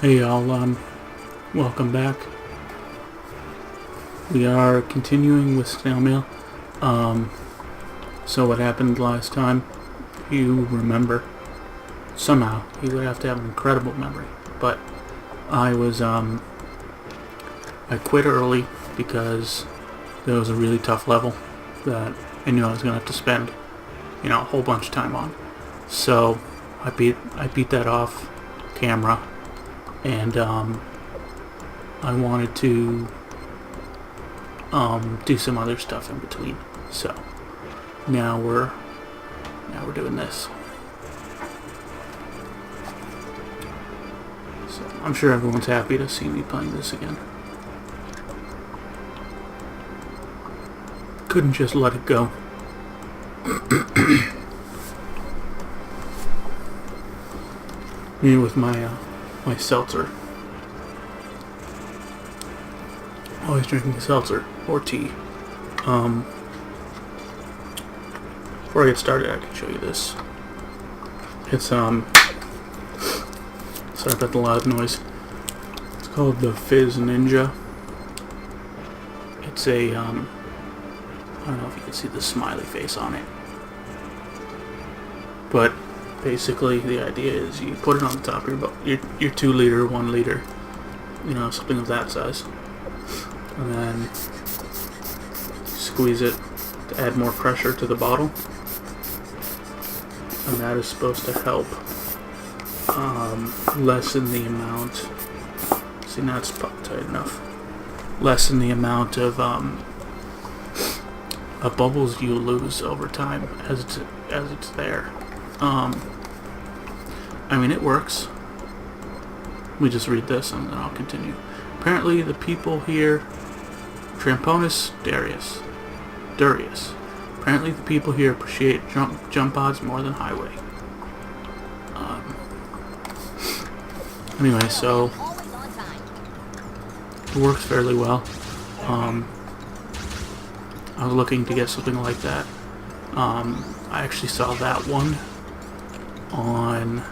Hey y'all, welcome back. We are continuing with Snail Mail. So what happened last time, you remember, somehow, you would have to have an incredible memory, but I quit early because there was a really tough level that I knew I was going to have to spend, a whole bunch of time on. So I beat that off camera, and I wanted to do some other stuff in between. So now we're doing this. So I'm sure everyone's happy to see me playing this again. Couldn't just let it go. Me with my seltzer. Always drinking seltzer or tea. Before I get started, I can show you this. It's sorry about the loud noise. It's called the FIZZ Ninja. It's a I don't know if you can see the smiley face on it, but basically the idea is you put it on the top of your 2 liter, 1 liter, something of that size, and then squeeze it to add more pressure to the bottle, and that is supposed to help lessen the amount. See, now it's popped tight enough. Lessen the amount of bubbles you lose over time as it's there. I mean, it works. Let me just read this and then I'll continue. Apparently the people here, Tramponus Darius. Apparently the people here appreciate jump pods more than highway. Anyway, so it works fairly well. I was looking to get something like that. I actually saw that one on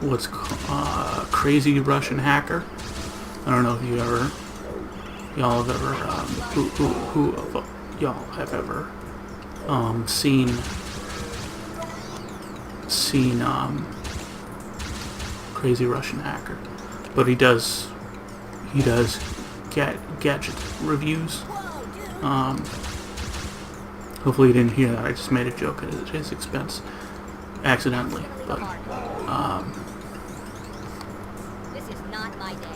what's called Crazy Russian Hacker. I don't know if y'all have ever who of y'all have ever seen Crazy Russian Hacker, but he does gadget reviews. Hopefully you didn't hear that. I just made a joke at his expense accidentally, but this is not my day.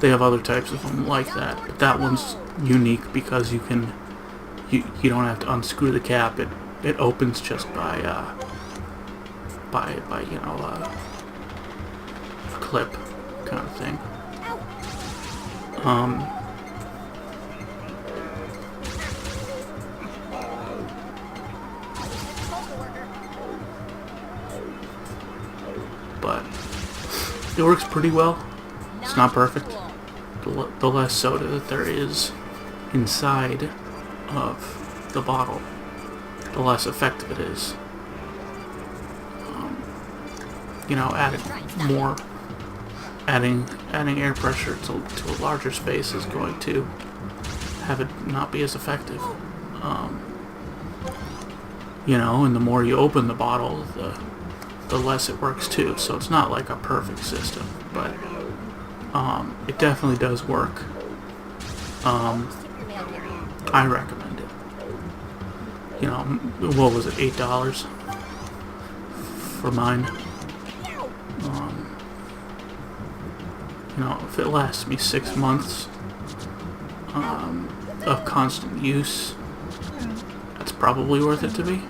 they have other types of them like that, but that one's unique because you don't have to unscrew the cap. It opens just by a clip kind of thing. But it works pretty well. It's not perfect. The less soda that there is inside of the bottle, the less effective it is. Adding air pressure to a larger space is going to have it not be as effective. And the more you open the bottle, the less it works too. So it's not like a perfect system, but it definitely does work. I recommend it. What was it, $8 for mine? If it lasts me 6 months of constant use, that's probably worth it to me.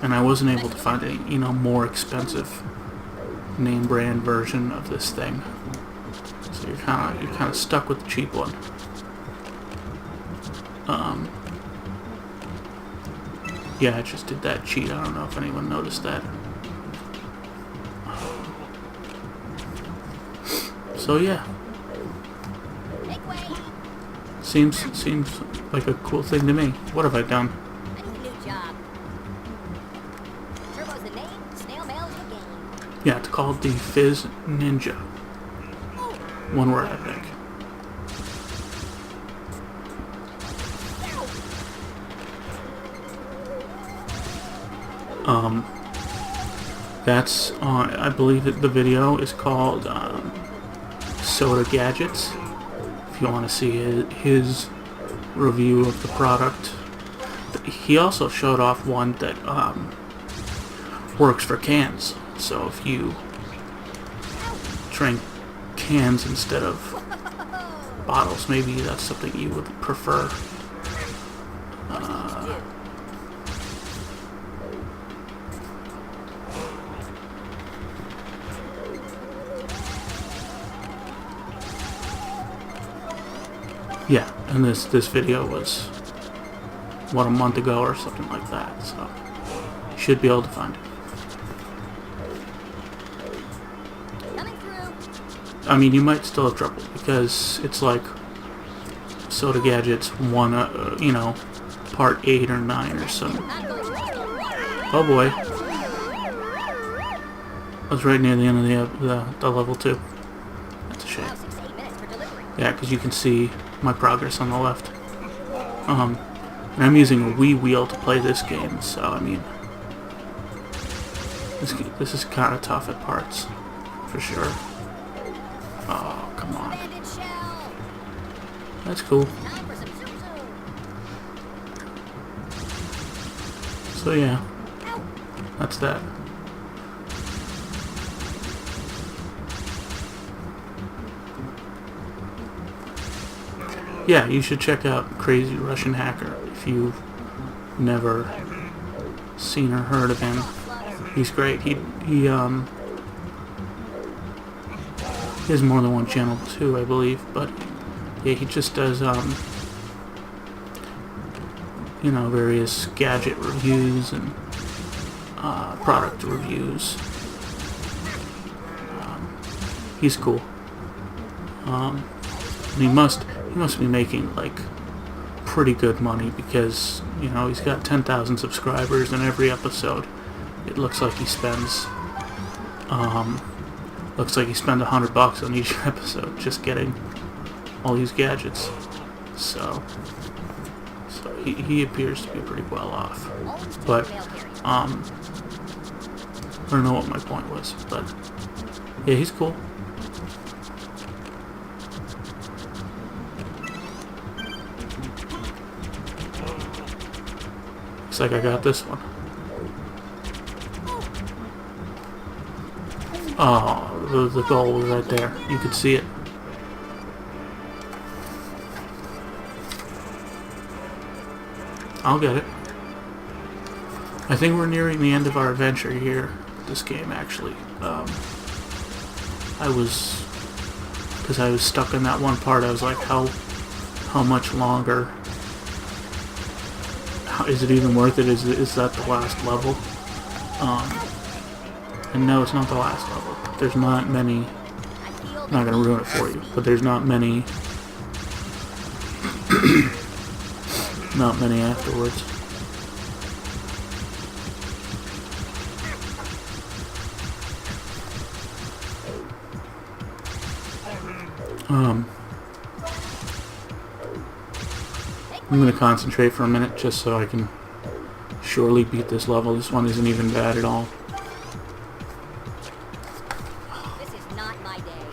And I wasn't able to find any, more expensive name brand version of this thing. So you're kind of stuck with the cheap one. Yeah, I just did that cheat. I don't know if anyone noticed that. So yeah. Seems like a cool thing to me. What have I done? I need a new job. Turbo's the name, Snail Mail is the game. Yeah, it's called the FIZZ Ninja. One word, I think. That's I believe that the video is called Soda Gadgets. If you want to see his review of the product. He also showed off one that works for cans. So if you drink cans instead of bottles, maybe that's something you would prefer. Yeah, and this video was, what, a month ago or something like that, so you should be able to find it. I mean, you might still have trouble, because it's like Soda Gadgets 1, you know, part 8 or 9 or something. Oh boy. I was right near the end of the level 2. That's a shame. Yeah, because you can see my progress on the left. And I'm using a Wii wheel to play this game, so I mean, this is kind of tough at parts, for sure. Oh, come on. That's cool. So yeah, that's that. Yeah, you should check out Crazy Russian Hacker if you've never seen or heard of him. He's great. He has more than one channel too, I believe, but yeah, he just does you know, various gadget reviews and product reviews. He's cool. And he must be making like pretty good money, because you know he's got 10,000 subscribers, and every episode it looks like he spends $100 on each episode just getting all these gadgets. So he appears to be pretty well off. But I don't know what my point was, but yeah, he's cool. Looks like I got this one. Oh, the goal was right there. You could see it. I'll get it. I think we're nearing the end of our adventure here. This game, actually. Because I was stuck in that one part. I was like, how much longer? Is it even worth it? Is that the last level? And no, it's not the last level. There's not many. I'm not gonna ruin it for you, but there's not many. Not many afterwards. I'm going to concentrate for a minute just so I can surely beat this level. This one isn't even bad at all. This is not my day.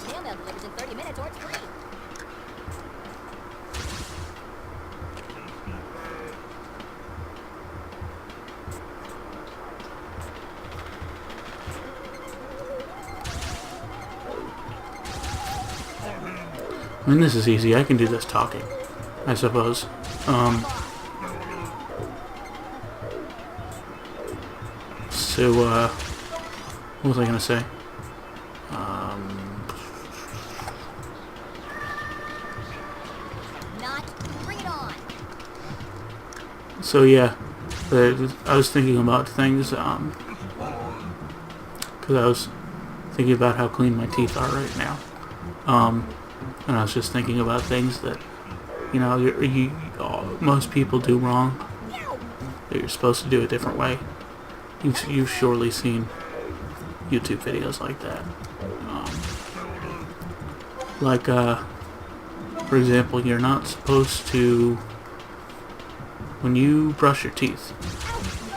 Snail mail delivers in 30 minutes or it's free. I mean, this is easy. I can do this talking, I suppose. What was I gonna say? Bring it on. So yeah, I was thinking about things, because I was thinking about how clean my teeth are right now. And I was just thinking about things that, you know, most people do wrong, that you're supposed to do a different way. You've surely seen YouTube videos like that. Like, for example, you're not supposed to, when you brush your teeth,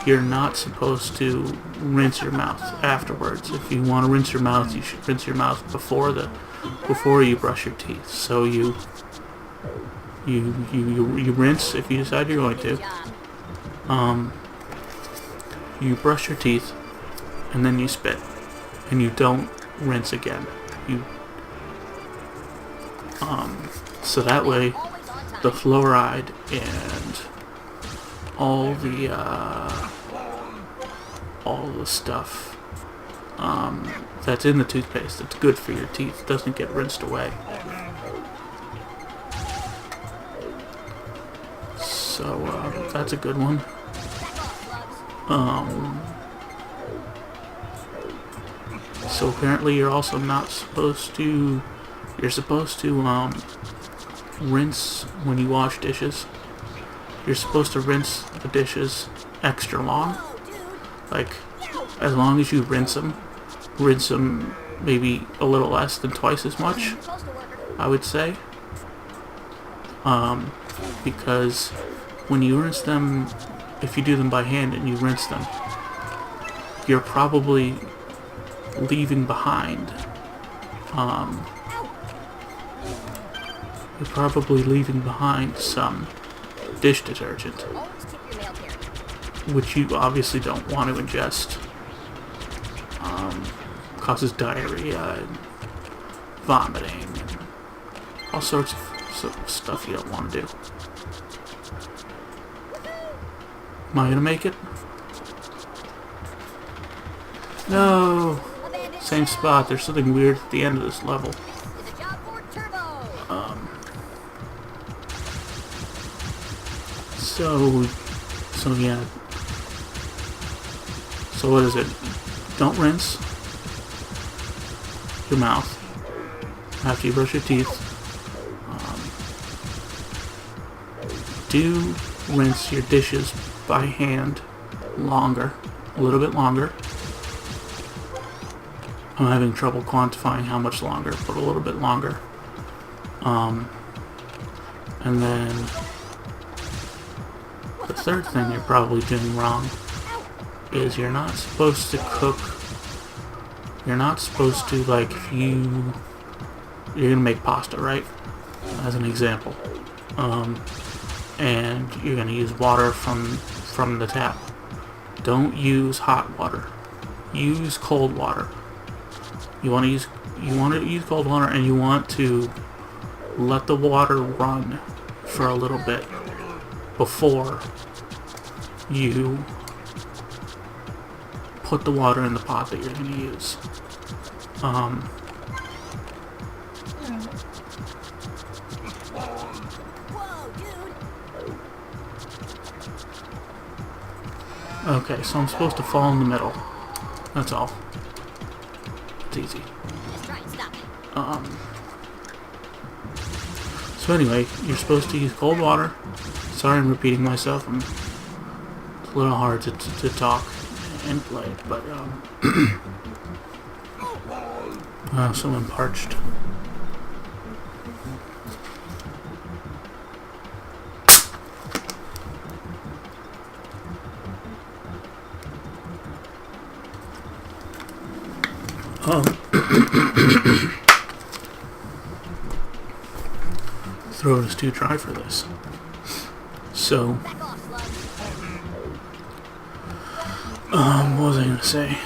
you're not supposed to rinse your mouth afterwards. If you want to rinse your mouth, you should rinse your mouth before you brush your teeth. So you rinse if you decide you're going to. You brush your teeth, and then you spit, and you don't rinse again. So that way, the fluoride and all the stuff that's in the toothpaste that's good for your teeth doesn't get rinsed away. So that's a good one. So apparently you're also not supposed to, you're supposed to rinse when you wash dishes. You're supposed to rinse the dishes extra long. Like, as long as you rinse them maybe a little less than twice as much, I would say. Because when you rinse them, if you do them by hand and you rinse them, you're probably leaving behind some dish detergent, which you obviously don't want to ingest. Causes diarrhea and vomiting and all sorts of stuff you don't want to do. Am I gonna make it? No! Same spot. There's something weird at the end of this level. So yeah. So what is it? Don't rinse your mouth after you brush your teeth. Do rinse your dishes by hand longer, a little bit longer. I'm having trouble quantifying how much longer, but a little bit longer. And then the third thing you're probably doing wrong is you're not supposed to cook. You're not supposed to, like, if you're gonna make pasta, right? As an example. And you're gonna use water from the tap. Don't use hot water. Use cold water. You want to use cold water, and you want to let the water run for a little bit before you put the water in the pot that you're going to use. Okay, so I'm supposed to fall in the middle. That's all. It's easy. So anyway, you're supposed to use cold water. Sorry I'm repeating myself. It's a little hard to talk and play, but someone parched. Throat is too dry for this. So, what was I going to say?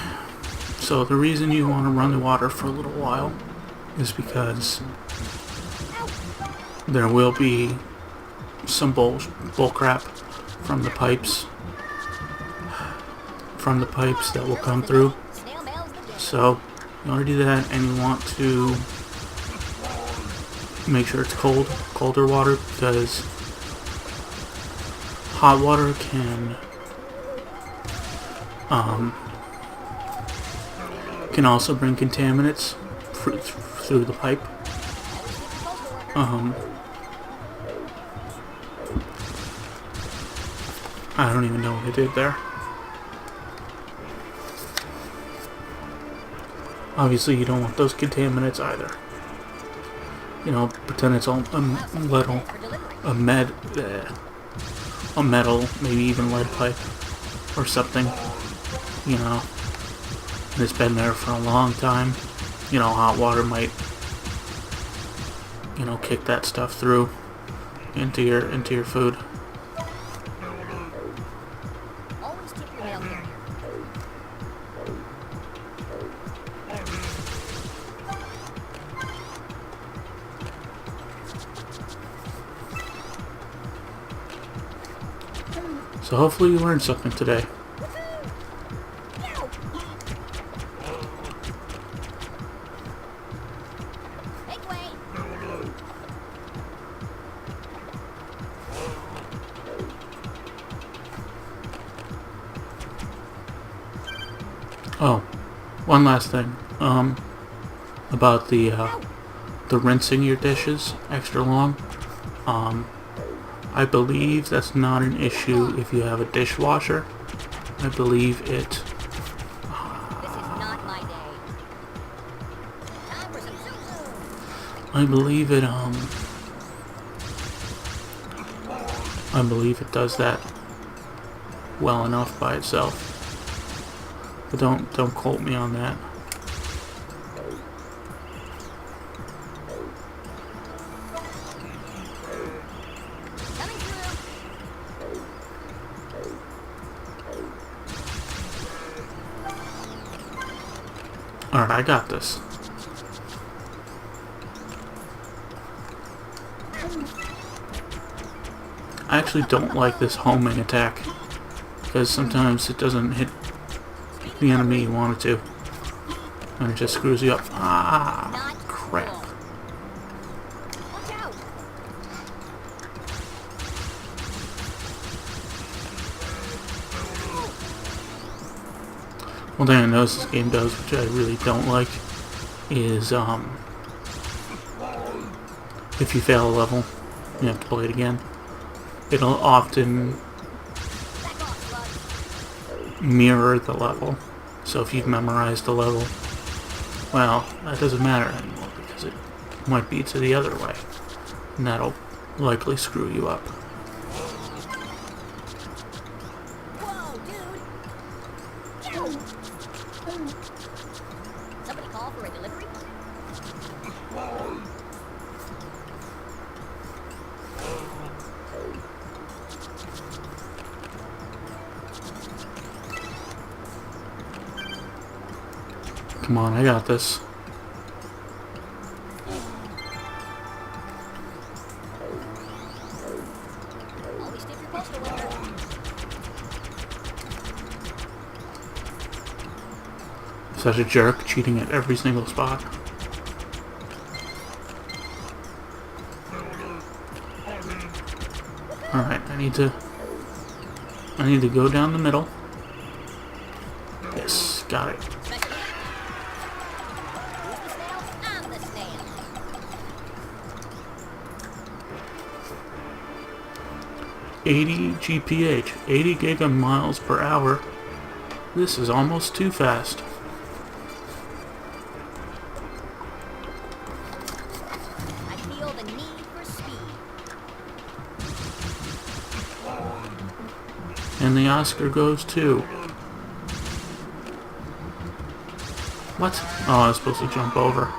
So the reason you want to run the water for a little while is because there will be some bull crap from the pipes that will come through. So you want to do that, and you want to make sure it's colder water, because hot water can also bring contaminants through the pipe. I don't even know what I did there. Obviously, you don't want those contaminants either. You know, pretend it's all a metal, maybe even lead pipe or something. You know, and it's been there for a long time. You know, hot water might, you know, kick that stuff through into your food. Always tip your mail carrier. So hopefully you learned something today. Make way. Oh, one last thing. About the rinsing your dishes extra long. I believe that's not an issue if you have a dishwasher. I believe it. This is not my day. Time for some zoom zoom. I believe it. I believe it does that well enough by itself. But don't quote me on that. Coming through. Alright, I got this. I actually don't like this homing attack because sometimes it doesn't hit the enemy you want it to, and it just screws you up. Ah, Not crap. cool. Watch out. One thing I noticed this game does, which I really don't like, is if you fail a level, you have to play it again. It'll often Back off, slug. mirror the level. So if you've memorized the level, well, that doesn't matter anymore because it might be to the other way. And that'll likely screw you up. Whoa, dude. Somebody call for a delivery? Come on, I got this. Always tip your postal worker. Such a jerk, cheating at every single spot. Alright, I need to go down the middle. Yes, got it. Special hit. Who's the snail? I'm the snail. $80 GPH, 80 gigamiles per hour. This is almost too fast. I feel the need for speed. And the Oscar goes to... What? Oh, I was supposed to jump over.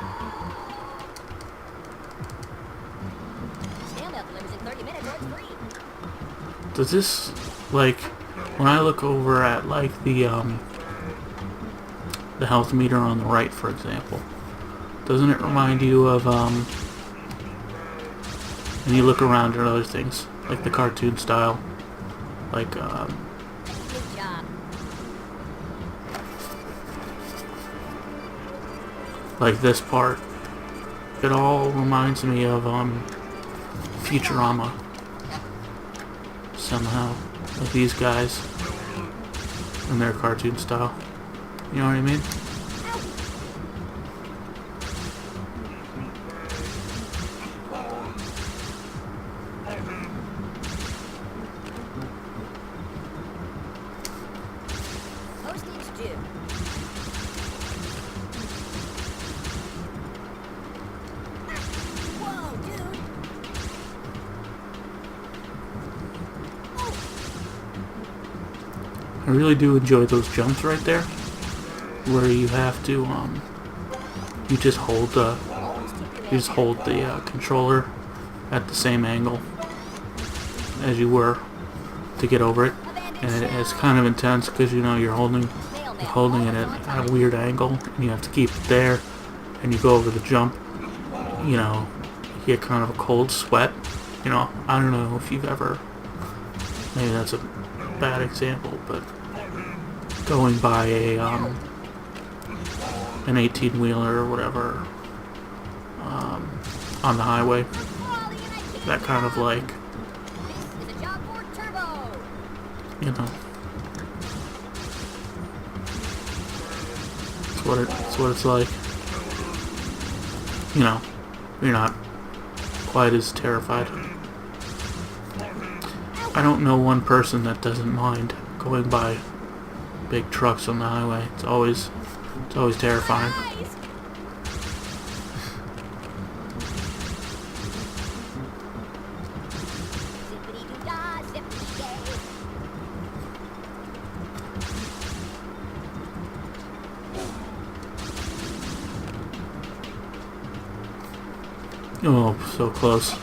Snail mail delivers in 30 minutes or it's free. Does this, like, when I look over at, like, the health meter on the right, for example, doesn't it remind you of, and you look around at other things, like the cartoon style, like, Good job. like this part? It all reminds me of, Futurama. Somehow. Like these guys. In their cartoon style. You know what I mean? Postage due. really do enjoy those jumps right there, where you have to you just hold the controller at the same angle as you were to get over it, and it's kind of intense because you're holding it at a weird angle, and you have to keep it there, and you go over the jump. You get kind of a cold sweat. I don't know if you've ever. Maybe that's a bad example, but going by an 18-wheeler or whatever on the highway, that kind of like, it's what it's like. You're not quite as terrified. I don't know one person that doesn't mind going by big trucks on the highway. It's always terrifying. Oh, so close.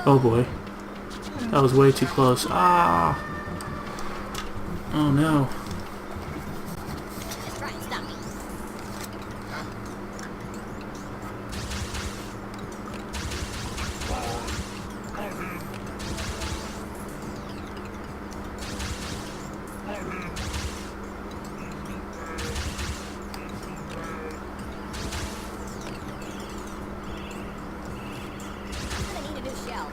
Oh boy. That was way too close. Ah! Oh no. Just try and stop me. I'm gonna need a new shell.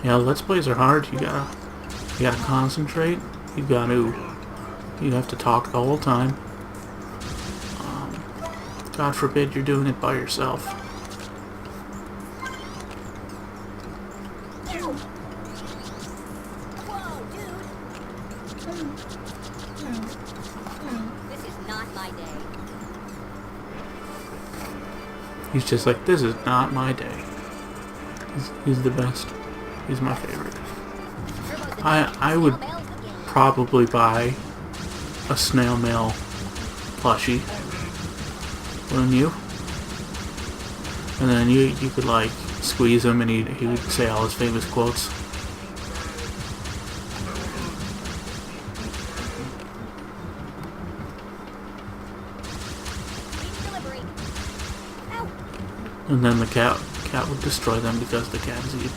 Yeah, Let's Plays are hard. You gotta concentrate. You have to talk the whole time. God forbid you're doing it by yourself. Whoa, dude! This is not my day. He's just like, this is not my day. He's the best. He's my favorite. I would probably buy a snail mail plushie. Wouldn't you? And then you could like squeeze him and he would say all his famous quotes. And then the cat would destroy them because the cat is evil.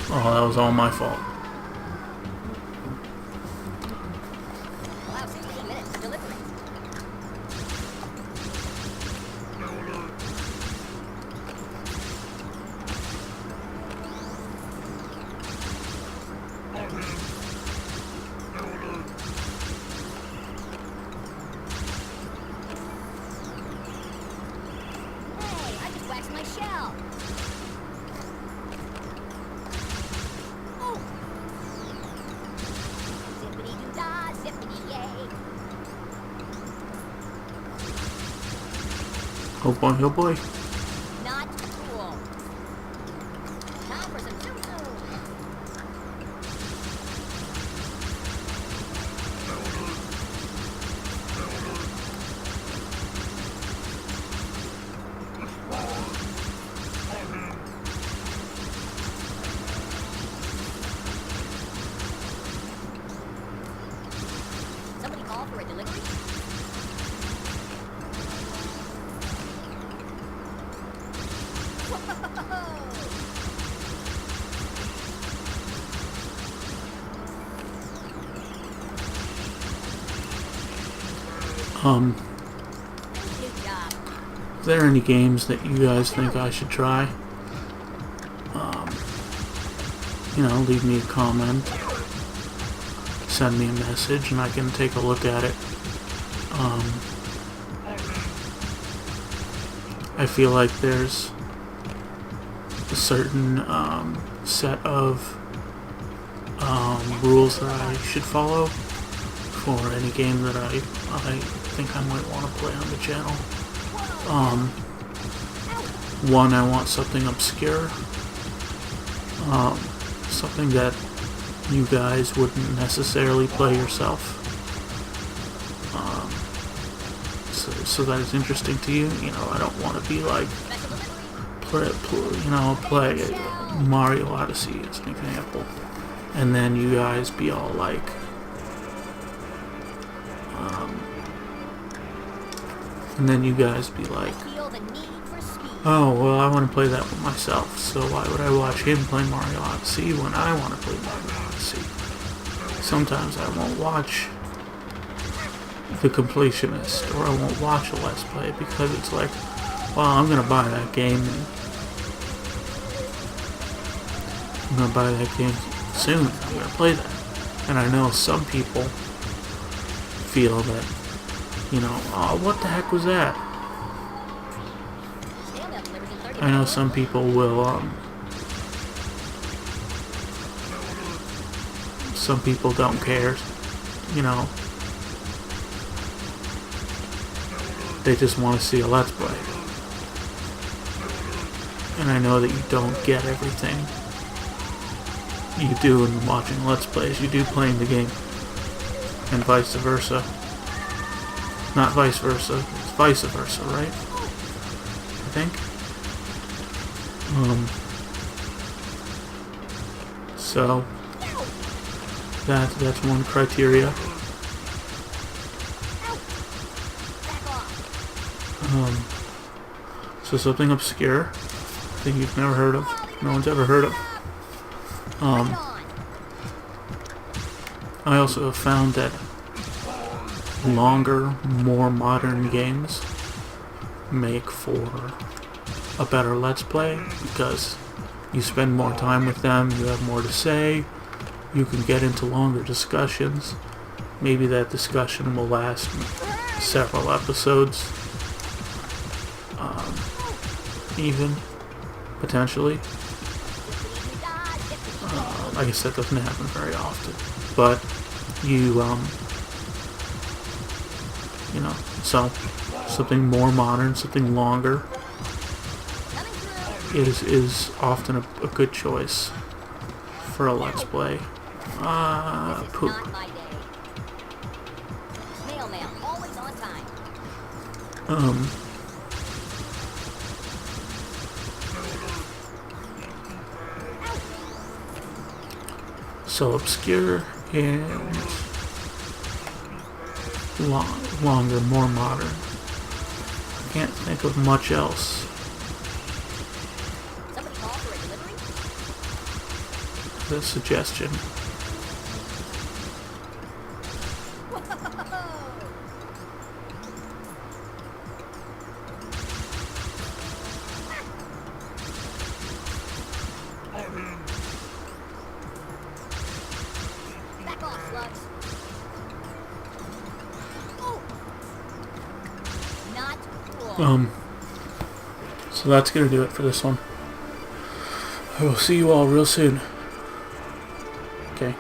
Oh, that was all my fault. Allow 16 minutes for delivery. Hey, I just waxed my shell. Oh. Zippity-doo-dah, zippity-yay. Oh boy, oh boy. Not cool. Time for some zoom-zoom. Somebody call for a delivery? Um, Good job. there any games that you guys think I should try, you know, leave me a comment, send me a message, and I can take a look at it. I feel like there's a certain set of rules that I should follow for any game that I think I might want to play on the channel. One, I want something obscure, something that you guys wouldn't necessarily play yourself, so that is interesting to you. You know, I don't want to be like play Mario Odyssey as an example, and then you guys be all like, oh, well, I want to play that with myself, so why would I watch him play Mario Odyssey when I want to play Mario Odyssey? Sometimes I won't watch the completionist, or I won't watch a Let's Play, because it's like, well, I'm going to buy that game, and I'm going to buy that game soon, I'm going to play that. And I know some people feel that, you know, oh, what the heck was that? I know some people will, some people don't care, you know, they just want to see a Let's Play. And I know that you don't get everything you do in watching Let's Plays, you do playing the game, and vice versa. Not vice versa, it's vice versa, right? I think. So that's one criteria. So something obscure, thing you've never heard of, no one's ever heard of. I also have found that longer, more modern games make for a better Let's Play, because you spend more time with them, you have more to say, you can get into longer discussions. Maybe that discussion will last several episodes, even, potentially. I guess that doesn't happen very often, but you know, so something more modern, something longer is often a good choice for a Let's Play. Poop. Snail mail, always on time. So obscure and longer, more modern. I can't think of much else. Somebody call for a delivery? The suggestion. Back off, slugs. Not cool. So that's gonna do it for this one. I will see you all real soon. Okay.